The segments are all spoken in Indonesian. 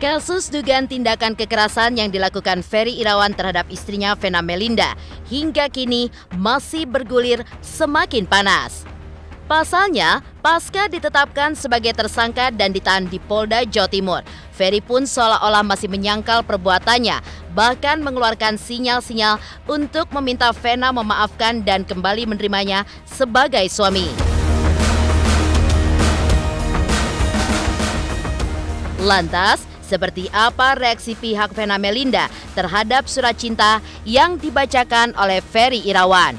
Kasus dugaan tindakan kekerasan yang dilakukan Ferry Irawan terhadap istrinya Vena Melinda hingga kini masih bergulir semakin panas. Pasalnya, pasca ditetapkan sebagai tersangka dan ditahan di Polda Jawa Timur, Ferry pun seolah-olah masih menyangkal perbuatannya, bahkan mengeluarkan sinyal-sinyal untuk meminta Vena memaafkan dan kembali menerimanya sebagai suami. Lantas, seperti apa reaksi pihak Vena Melinda terhadap surat cinta yang dibacakan oleh Ferry Irawan?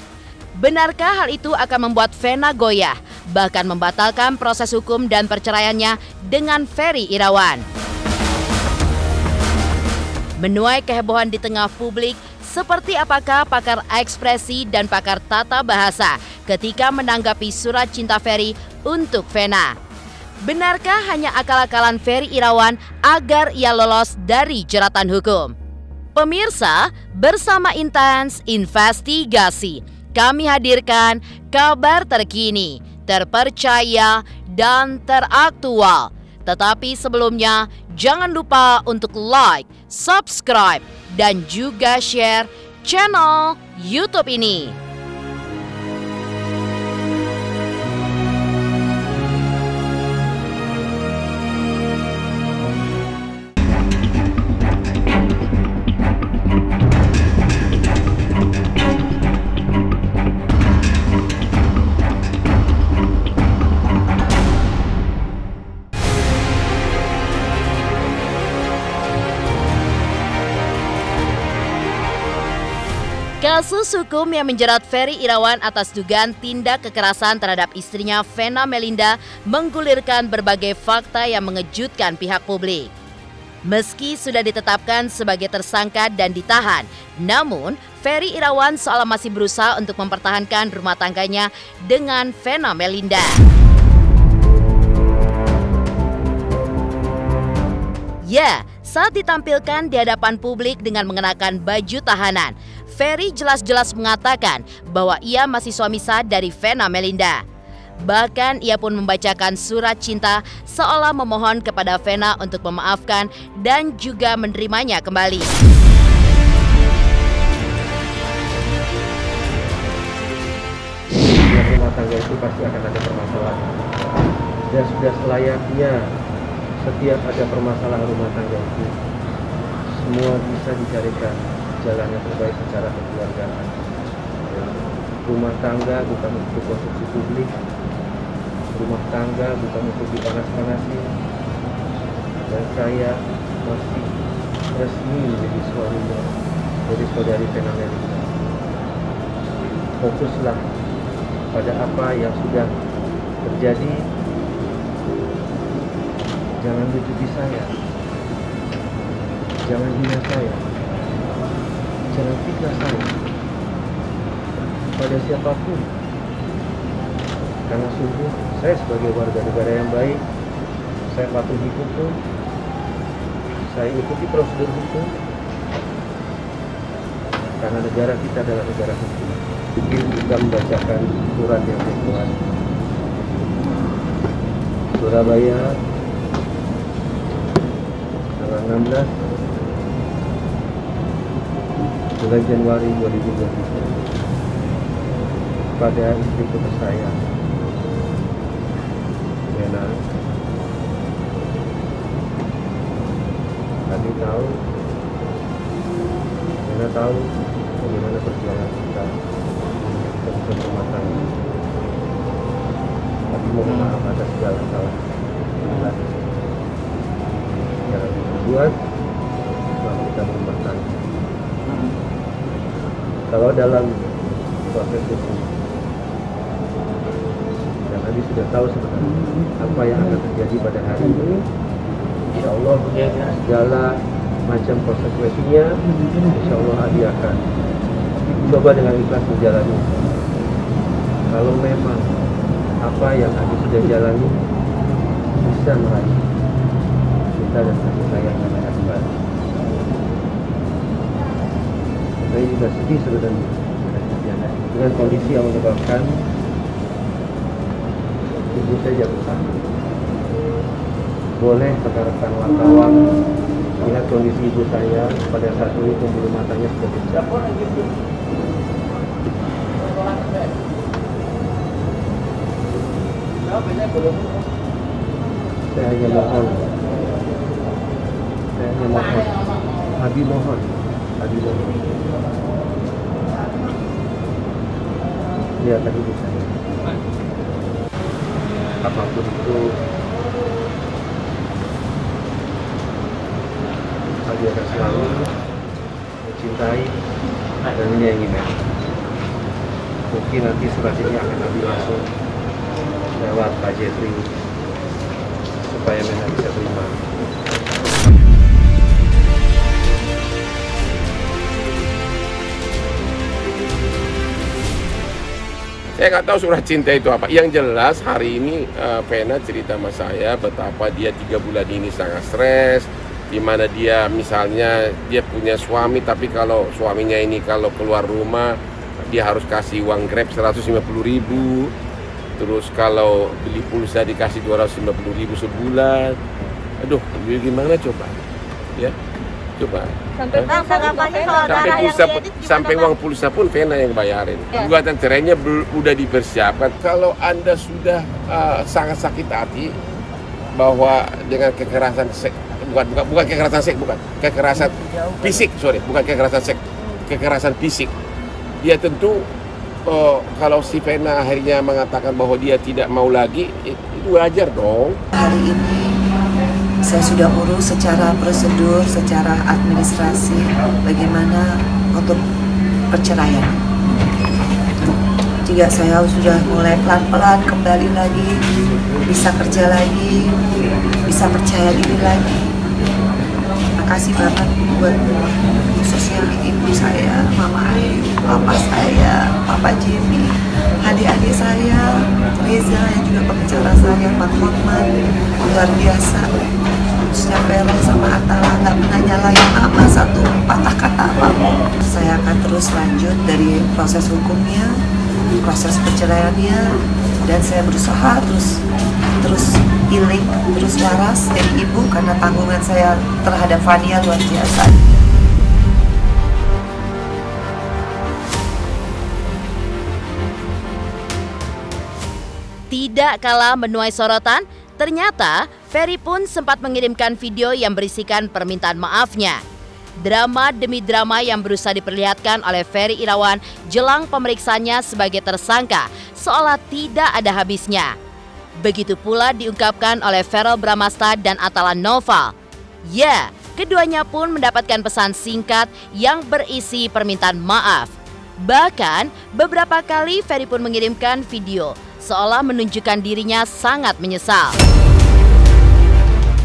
Benarkah hal itu akan membuat Vena goyah, bahkan membatalkan proses hukum dan perceraiannya dengan Ferry Irawan? Menuai kehebohan di tengah publik, seperti apakah pakar ekspresi dan pakar tata bahasa ketika menanggapi surat cinta Ferry untuk Vena? Benarkah hanya akal-akalan Ferry Irawan agar ia lolos dari jeratan hukum? Pemirsa, bersama Intens Investigasi, kami hadirkan kabar terkini, terpercaya, dan teraktual. Tetapi sebelumnya, jangan lupa untuk like, subscribe, dan juga share channel YouTube ini. Kasus hukum yang menjerat Ferry Irawan atas dugaan tindak kekerasan terhadap istrinya Vena Melinda menggulirkan berbagai fakta yang mengejutkan pihak publik. Meski sudah ditetapkan sebagai tersangka dan ditahan, namun Ferry Irawan seolah masih berusaha untuk mempertahankan rumah tangganya dengan Vena Melinda. Ya, saat ditampilkan di hadapan publik dengan mengenakan baju tahanan, Ferry jelas-jelas mengatakan bahwa ia masih suami sah dari Vena Melinda. Bahkan ia pun membacakan surat cinta seolah memohon kepada Vena untuk memaafkan dan juga menerimanya kembali. Rumah tangga itu pasti akan ada permasalahan. Dan sudah selayaknya setiap ada permasalahan rumah tangga itu, semua bisa dicarikan jalan yang terbaik secara kekeluargaan. Rumah tangga bukan untuk konsumsi publik, rumah tangga bukan untuk dipanas-panasi, dan saya masih resmi menjadi suaminya, jadi saudari Vena Melinda. Fokuslah pada apa yang sudah terjadi, jangan lucuti saya, jangan hina saya, jangan fitnah saya pada siapapun, karena sungguh saya sebagai warga negara yang baik, saya patuhi hukum, saya ikuti prosedur hukum, karena negara kita adalah negara hukum. Mungkin kita membacakan surat yang dibuat Surabaya tanggal 16 bulan Januari 2023 pada istriku tersayang Vena. Kami tahu, Vena tahu bagaimana perjuangan kita untuk rumah tangga. Kami mohon maaf atas segala salah yang kami buat selama kita berumah tangga. Kalau dalam proses hukum, dan Nabi sudah tahu sebenarnya apa yang akan terjadi pada hari ini, insya Allah segala macam konsekuensinya, insya Allah Adi akan coba dengan ikhlas menjalani. Kalau memang apa yang Adi sudah jalani bisa meraih kita dan kasih sayang yang akan kembali. Saya juga sedih sebenarnya dengan kondisi yang menyebabkan ibu saya jatuh sakit. Boleh rekan-rekan wartawan lihat kondisi ibu saya pada saat ini pembuluh matanya sudah pecah. Saya hanya mohon, Abi mohon, lihatlah ibu saya. Apapun itu, Abi akan selalu mencintai dan menyayangi Mena. Mungkin nanti surat ini akan Abi langsung lewat Pak Jeffrey supaya Mena bisa terima. Saya nggak tahu surat cinta itu apa. Yang jelas hari ini Vena cerita sama saya betapa dia 3 bulan ini sangat stres, di mana dia misalnya dia punya suami, tapi kalau suaminya ini kalau keluar rumah dia harus kasih uang Grab 150.000, terus kalau beli pulsa dikasih 250.000 sebulan. Aduh, gimana coba? Ya, coba. Sampai uang pulsa pun Vena yang bayarin. Gugatan cerainya udah dipersiapkan. Kalau Anda sudah sangat sakit hati bahwa dengan kekerasan seks, bukan kekerasan seks, bukan kekerasan fisik, bukan kekerasan seks, kekerasan fisik. Dia tentu kalau si Vena akhirnya mengatakan bahwa dia tidak mau lagi, itu wajar dong. Hari ini saya sudah urus secara prosedur, secara administrasi bagaimana untuk perceraian. Jika saya sudah mulai pelan-pelan kembali lagi, bisa kerja lagi, bisa percaya diri lagi. Makasih banget buat khususnya ibu saya, Mama Ayu, Papa saya, Papa Jimmy, adik-adik saya, Reza yang juga pengacara saya, Pak Hotman, luar biasa. Khususnya Vero sama Atala nggak pernah nyalain Mama satu patah kata apapun. Saya akan terus lanjut dari proses hukumnya, proses perceraiannya, dan saya berusaha terus healing, terus waras dari ibu karena tanggungan saya terhadap Fania luar biasa. Tidak kalah menuai sorotan, ternyata Ferry pun sempat mengirimkan video yang berisikan permintaan maafnya. Drama demi drama yang berusaha diperlihatkan oleh Ferry Irawan jelang pemeriksaannya sebagai tersangka seolah tidak ada habisnya. Begitu pula diungkapkan oleh Verrel Bramasta dan Atala Noval. Ya, keduanya pun mendapatkan pesan singkat yang berisi permintaan maaf. Bahkan beberapa kali Ferry pun mengirimkan video seolah menunjukkan dirinya sangat menyesal.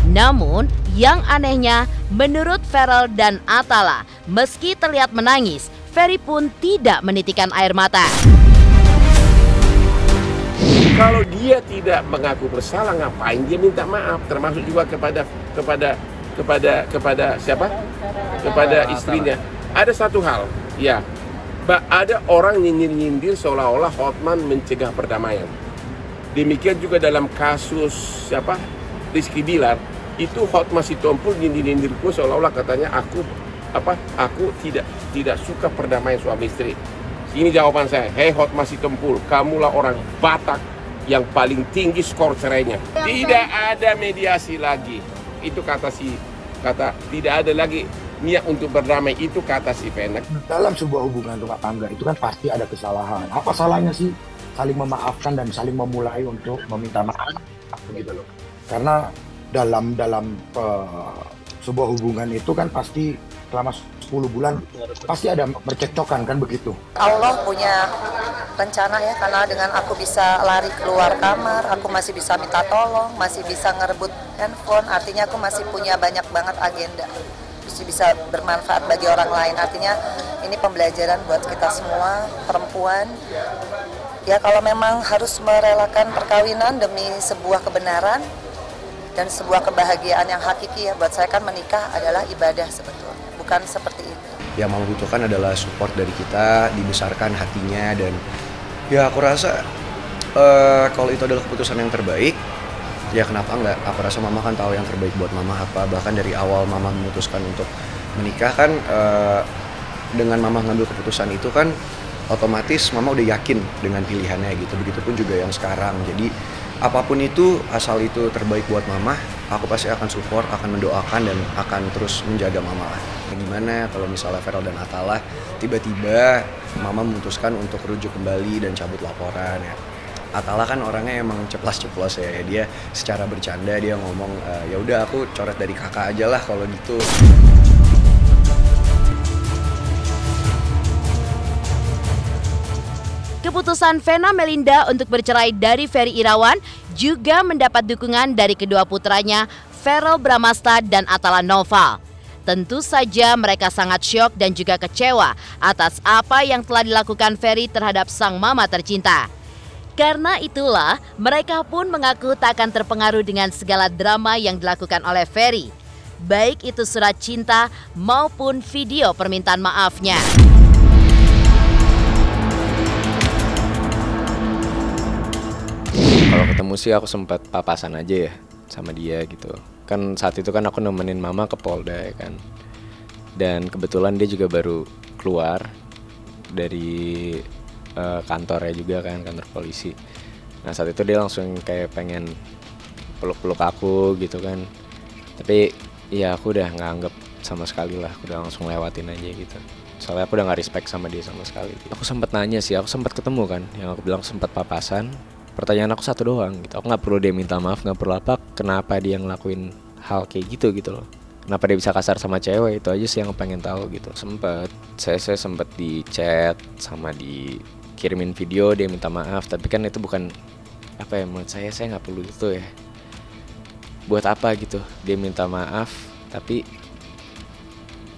Namun, yang anehnya, menurut Verrel dan Atala, meski terlihat menangis, Ferry pun tidak menitikkan air mata. Kalau dia tidak mengaku bersalah, ngapain dia minta maaf? Termasuk juga kepada siapa? Kepada istrinya. Ada satu hal, ya, ada orang nyindir-nyindir seolah-olah Hotman mencegah perdamaian. Demikian juga dalam kasus siapa? Rizky Bilar. Itu Hotman Sitompul nyindir-nyindirku seolah-olah katanya aku tidak suka perdamaian suami istri. Ini jawaban saya. Hei Hotman Sitompul, kamulah orang Batak yang paling tinggi skor cerainya. Tidak ada mediasi lagi. Itu kata tidak ada lagi niat untuk berdamai, itu kata si Vena. Dalam sebuah hubungan rumah tangga itu kan pasti ada kesalahan. Apa salahnya sih saling memaafkan dan saling memulai untuk meminta maaf, begitu loh. Karena dalam sebuah hubungan itu kan pasti selama 10 bulan pasti ada percekcokan kan begitu. Allah punya rencana ya, karena dengan aku bisa lari keluar kamar, aku masih bisa minta tolong, masih bisa ngerebut handphone, artinya aku masih punya banyak banget agenda. Masih bisa bermanfaat bagi orang lain, artinya ini pembelajaran buat kita semua perempuan. Ya kalau memang harus merelakan perkawinan demi sebuah kebenaran dan sebuah kebahagiaan yang hakiki ya, buat saya kan menikah adalah ibadah sebetulnya, bukan seperti itu. Yang Mama butuhkan adalah support dari kita, dibesarkan hatinya, dan ya aku rasa kalau itu adalah keputusan yang terbaik, ya kenapa enggak? Aku rasa mama kan tahu yang terbaik buat mama apa. Bahkan dari awal mama memutuskan untuk menikah kan, dengan mama ngambil keputusan itu kan otomatis mama udah yakin dengan pilihannya gitu. Begitupun juga yang sekarang. Jadi apapun itu, asal itu terbaik buat mama, aku pasti akan support, akan mendoakan, dan akan terus menjaga mama lah. Gimana kalau misalnya Feral dan Atala tiba-tiba mama memutuskan untuk rujuk kembali dan cabut laporan ya. Atala kan orangnya emang ceplas-ceplos ya, dia secara bercanda dia ngomong, ya udah aku coret dari kakak aja lah kalau gitu. Keputusan Vena Melinda untuk bercerai dari Ferry Irawan juga mendapat dukungan dari kedua putranya, Verrel Bramasta dan Atala Nova. Tentu saja mereka sangat syok dan juga kecewa atas apa yang telah dilakukan Ferry terhadap sang mama tercinta. Karena itulah, mereka pun mengaku tak akan terpengaruh dengan segala drama yang dilakukan oleh Ferry, baik itu surat cinta maupun video permintaan maafnya. Kalau ketemu sih aku sempat papasan aja ya sama dia gitu. Kan saat itu kan aku nemenin mama ke Polda ya kan. Dan kebetulan dia juga baru keluar dari kantornya juga kan, kantor polisi. Nah saat itu dia langsung kayak pengen peluk-peluk aku gitu kan. Tapi ya aku udah nggak anggap sama sekali lah, aku udah langsung lewatin aja gitu. Soalnya aku udah nggak respect sama dia sama sekali gitu. Aku sempat nanya sih, aku sempat ketemu kan, yang aku bilang sempat papasan. Pertanyaan aku satu doang gitu, aku nggak perlu dia minta maaf, nggak perlu apa, kenapa dia ngelakuin hal kayak gitu loh. Kenapa dia bisa kasar sama cewek, itu aja sih yang aku pengen tahu gitu. Saya sempat di chat sama dikirimin video dia minta maaf, tapi kan itu bukan apa ya, menurut saya nggak perlu itu ya. Buat apa gitu dia minta maaf, tapi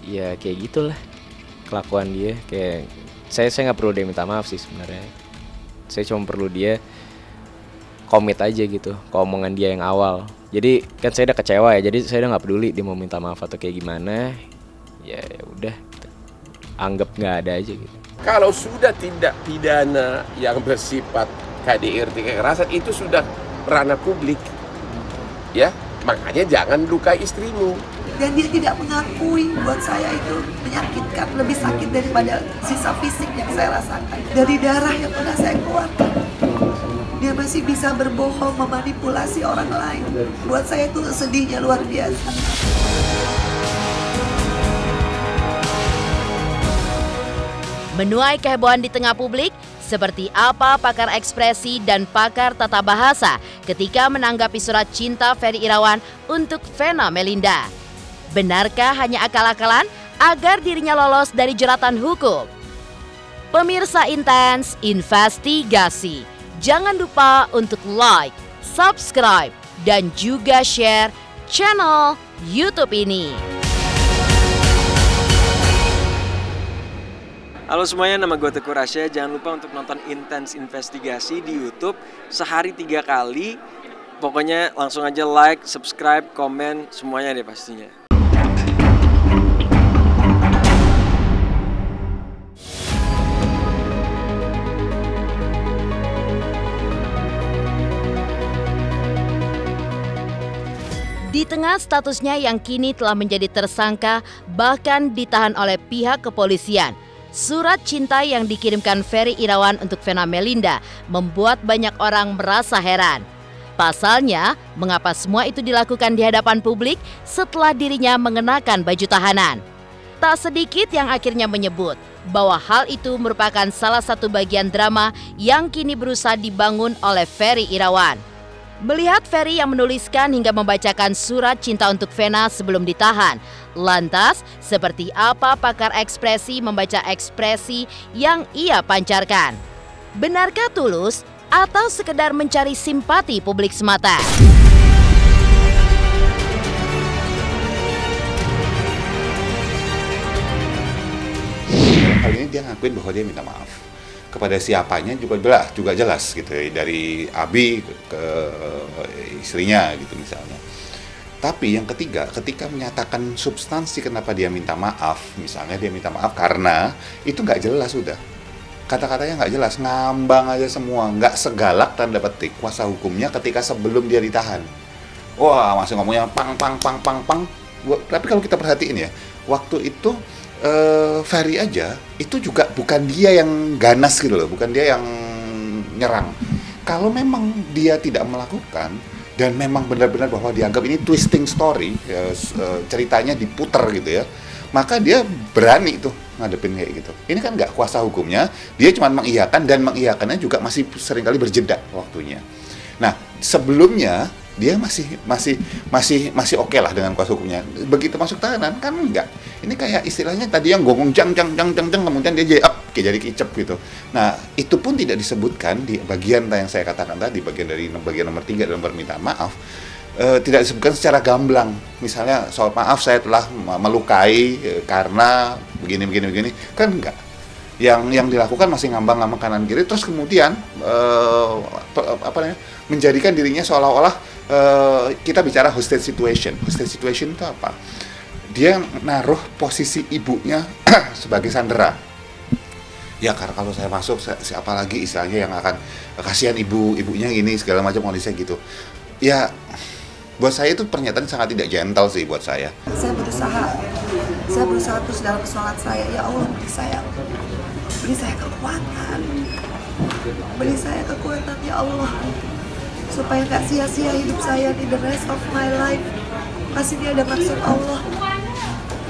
ya kayak gitulah kelakuan dia. Kayak saya nggak perlu dia minta maaf sih sebenarnya. Saya cuma perlu dia komit aja gitu ke omongan dia yang awal. Jadi kan saya udah kecewa ya, jadi saya udah nggak peduli dia mau minta maaf atau kayak gimana. Ya udah gitu. Anggap nggak ada aja gitu. Kalau sudah tindak pidana yang bersifat KDRT kekerasan itu sudah ranah publik, ya makanya jangan lukai istrimu. Dan dia tidak mengakui, buat saya itu menyakitkan, lebih sakit daripada sisa fisik yang saya rasakan. Dari darah yang pernah saya keluarkan, dia masih bisa berbohong, memanipulasi orang lain. Buat saya itu sedihnya luar biasa. Menuai kehebohan di tengah publik, seperti apa pakar ekspresi dan pakar tata bahasa ketika menanggapi surat cinta Ferry Irawan untuk Vena Melinda. Benarkah hanya akal-akalan agar dirinya lolos dari jeratan hukum? Pemirsa Intens Investigasi, jangan lupa untuk like, subscribe, dan juga share channel YouTube ini. Halo semuanya, nama gue Teguh Rasya. Jangan lupa untuk nonton Intens Investigasi di YouTube sehari 3 kali. Pokoknya langsung aja like, subscribe, komen, semuanya deh pastinya. Di tengah statusnya yang kini telah menjadi tersangka, bahkan ditahan oleh pihak kepolisian, surat cinta yang dikirimkan Ferry Irawan untuk Vena Melinda membuat banyak orang merasa heran. Pasalnya, mengapa semua itu dilakukan di hadapan publik setelah dirinya mengenakan baju tahanan? Tak sedikit yang akhirnya menyebut bahwa hal itu merupakan salah satu bagian drama yang kini berusaha dibangun oleh Ferry Irawan. Melihat Ferry yang menuliskan hingga membacakan surat cinta untuk Vena sebelum ditahan, lantas seperti apa pakar ekspresi membaca ekspresi yang ia pancarkan? Benarkah tulus atau sekedar mencari simpati publik semata? Kali ini dia ngakuin bahwa dia minta maaf. Kepada siapanya juga jelas gitu ya, dari Abi ke istrinya gitu misalnya. Tapi yang ketiga, ketika menyatakan substansi kenapa dia minta maaf, misalnya dia minta maaf karena itu nggak jelas sudah. kata-katanya nggak jelas, ngambang aja semua, nggak segalak tanda petik kuasa hukumnya ketika sebelum dia ditahan. Wah, masih ngomongnya pang. Tapi kalau kita perhatiin ya, waktu itu Ferry aja itu juga bukan dia yang ganas gitu loh, bukan dia yang nyerang. Kalau memang dia tidak melakukan dan memang benar-benar bahwa dianggap ini twisting story, ceritanya diputer gitu ya, maka dia berani tuh ngadepin kayak gitu. Ini kan nggak kuasa hukumnya, dia cuma mengiyakan, dan mengiyakannya juga masih seringkali berjeda waktunya. Nah, sebelumnya dia masih oke lah dengan kuasa hukumnya. Begitu masuk tahanan kan enggak. Ini kayak istilahnya tadi yang gongong jang, kemudian dia jadi kicep gitu. Nah, itu pun tidak disebutkan di bagian yang saya katakan tadi, bagian nomor 3 dalam permintaan maaf. Tidak disebutkan secara gamblang. Misalnya soal maaf saya telah melukai karena begini kan enggak. Yang dilakukan masih ngambang kanan kiri, terus kemudian menjadikan dirinya seolah-olah kita bicara hostage situation. Hostage situation itu apa? Dia naruh posisi ibunya sebagai sandera. Ya, karena kalau saya masuk, siapa lagi istilahnya yang akan kasihan ibunya ini segala macam kondisinya gitu. Ya, buat saya itu pernyataan sangat tidak gentle sih buat saya. Saya berusaha terus dalam sholat saya. Ya Allah, beri saya kekuatan ya Allah, supaya gak sia-sia hidup saya di the rest of my life. Pasti dia ada maksud Allah.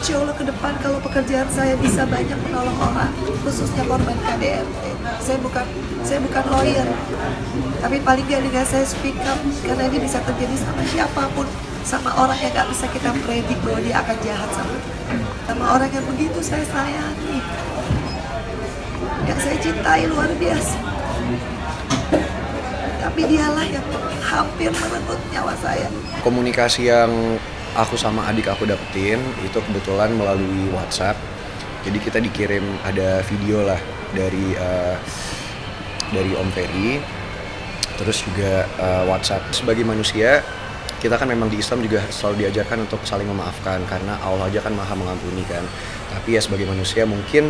Insya Allah ke depan kalau pekerjaan saya bisa banyak menolong orang, khususnya korban KDRT. Saya bukan lawyer, tapi paling tidak dengan saya speak up, karena ini bisa terjadi sama siapapun, sama orang yang gak bisa kita predik bahwa dia akan jahat sama orang yang begitu saya sayangi, yang saya cintai luar biasa. Tapi dialah yang hampir merenggut nyawa saya. Komunikasi yang aku sama adik aku dapetin itu kebetulan melalui WhatsApp. Jadi kita dikirim ada video lah dari Om Ferry, terus juga WhatsApp. Sebagai manusia, kita kan memang di Islam juga selalu diajarkan untuk saling memaafkan, karena Allah aja kan maha mengampuni kan. Tapi ya sebagai manusia mungkin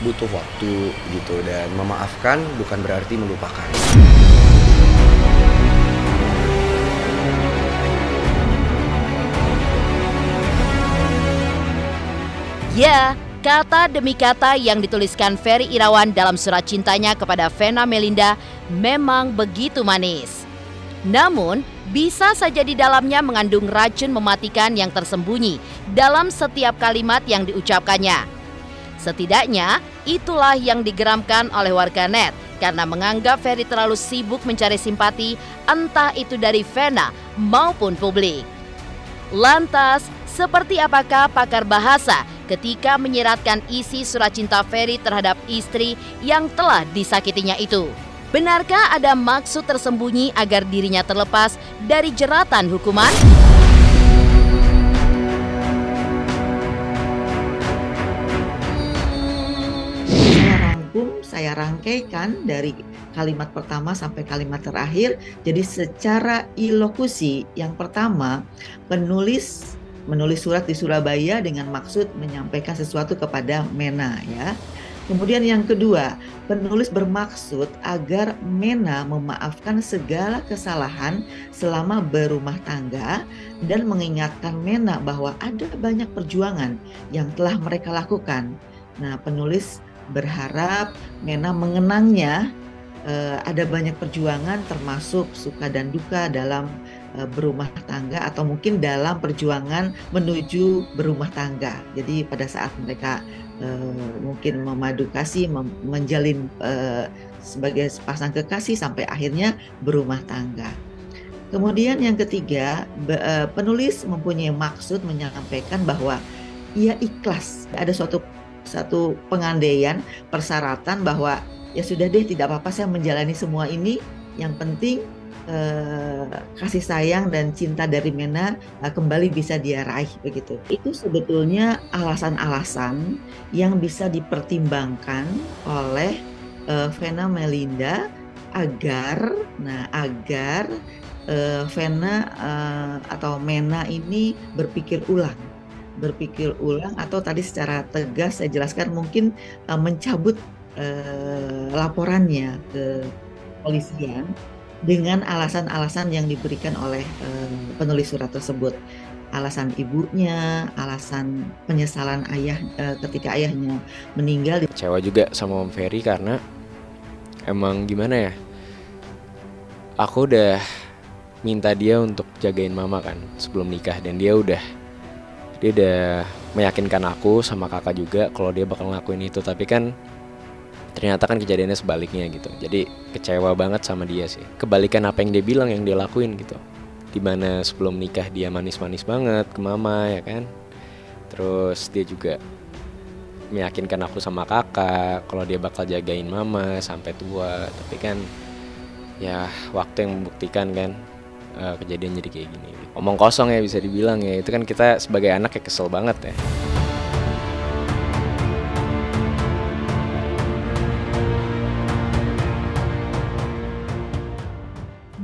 butuh waktu gitu, dan memaafkan bukan berarti melupakan. Ya, kata demi kata yang dituliskan Ferry Irawan dalam surat cintanya kepada Vena Melinda memang begitu manis. Namun, bisa saja di dalamnya mengandung racun mematikan yang tersembunyi dalam setiap kalimat yang diucapkannya. Setidaknya, itulah yang digeramkan oleh warganet karena menganggap Ferry terlalu sibuk mencari simpati, entah itu dari Vena maupun publik. Lantas, seperti apakah pakar bahasa ketika menyiratkan isi surat cinta Ferry terhadap istri yang telah disakitinya itu? Benarkah ada maksud tersembunyi agar dirinya terlepas dari jeratan hukuman? Saya rangkaikan dari kalimat pertama sampai kalimat terakhir. Jadi secara ilokusi, yang pertama, penulis menulis surat di Surabaya dengan maksud menyampaikan sesuatu kepada Mena ya. Kemudian yang kedua, penulis bermaksud agar Mena memaafkan segala kesalahan selama berumah tangga dan mengingatkan Mena bahwa ada banyak perjuangan yang telah mereka lakukan. Nah, penulis berharap Mena mengenangnya ada banyak perjuangan termasuk suka dan duka dalam berumah tangga atau mungkin dalam perjuangan menuju berumah tangga. Jadi pada saat mereka mungkin memadu kasih, menjalin sebagai sepasang kekasih sampai akhirnya berumah tangga. Kemudian yang ketiga, penulis mempunyai maksud menyampaikan bahwa ia ikhlas. Ada satu pengandaian, persyaratan bahwa ya sudah deh, tidak apa-apa saya menjalani semua ini, yang penting kasih sayang dan cinta dari Mena kembali bisa dia raih begitu. Itu sebetulnya alasan-alasan yang bisa dipertimbangkan oleh Vena Melinda agar Vena atau Mena ini berpikir ulang atau tadi secara tegas saya jelaskan mungkin mencabut laporannya ke polisian dengan alasan-alasan yang diberikan oleh penulis surat tersebut. Alasan ibunya, alasan penyesalan ayah ketika ayahnya meninggal. Kecewa juga sama Om Ferry karena emang gimana ya, aku udah minta dia untuk jagain mama kan sebelum nikah, dan dia udah meyakinkan aku sama kakak juga kalau dia bakal ngelakuin itu, tapi kan ternyata kan kejadiannya sebaliknya gitu. Jadi kecewa banget sama dia sih. Kebalikan apa yang dia bilang yang dia lakuin gitu. Dimana sebelum nikah dia manis-manis banget ke mama ya kan. Terus dia juga meyakinkan aku sama kakak kalau dia bakal jagain mama sampai tua. Tapi kan ya waktu yang membuktikan kan kejadian jadi kayak gini. Omong kosong ya bisa dibilang ya. Itu kan kita sebagai anak ya kesel banget ya.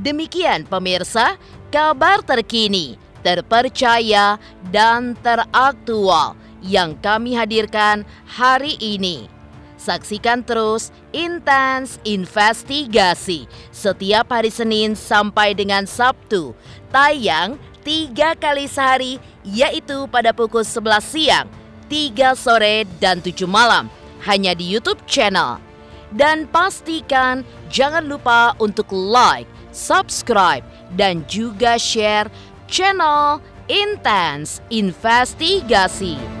Demikian pemirsa, kabar terkini, terpercaya, dan teraktual yang kami hadirkan hari ini. Saksikan terus Intens Investigasi setiap hari Senin sampai dengan Sabtu, tayang 3 kali sehari, yaitu pada pukul 11 siang, 3 sore, dan 7 malam, hanya di YouTube channel. Dan pastikan jangan lupa untuk like, subscribe, dan juga share channel Intens Investigasi.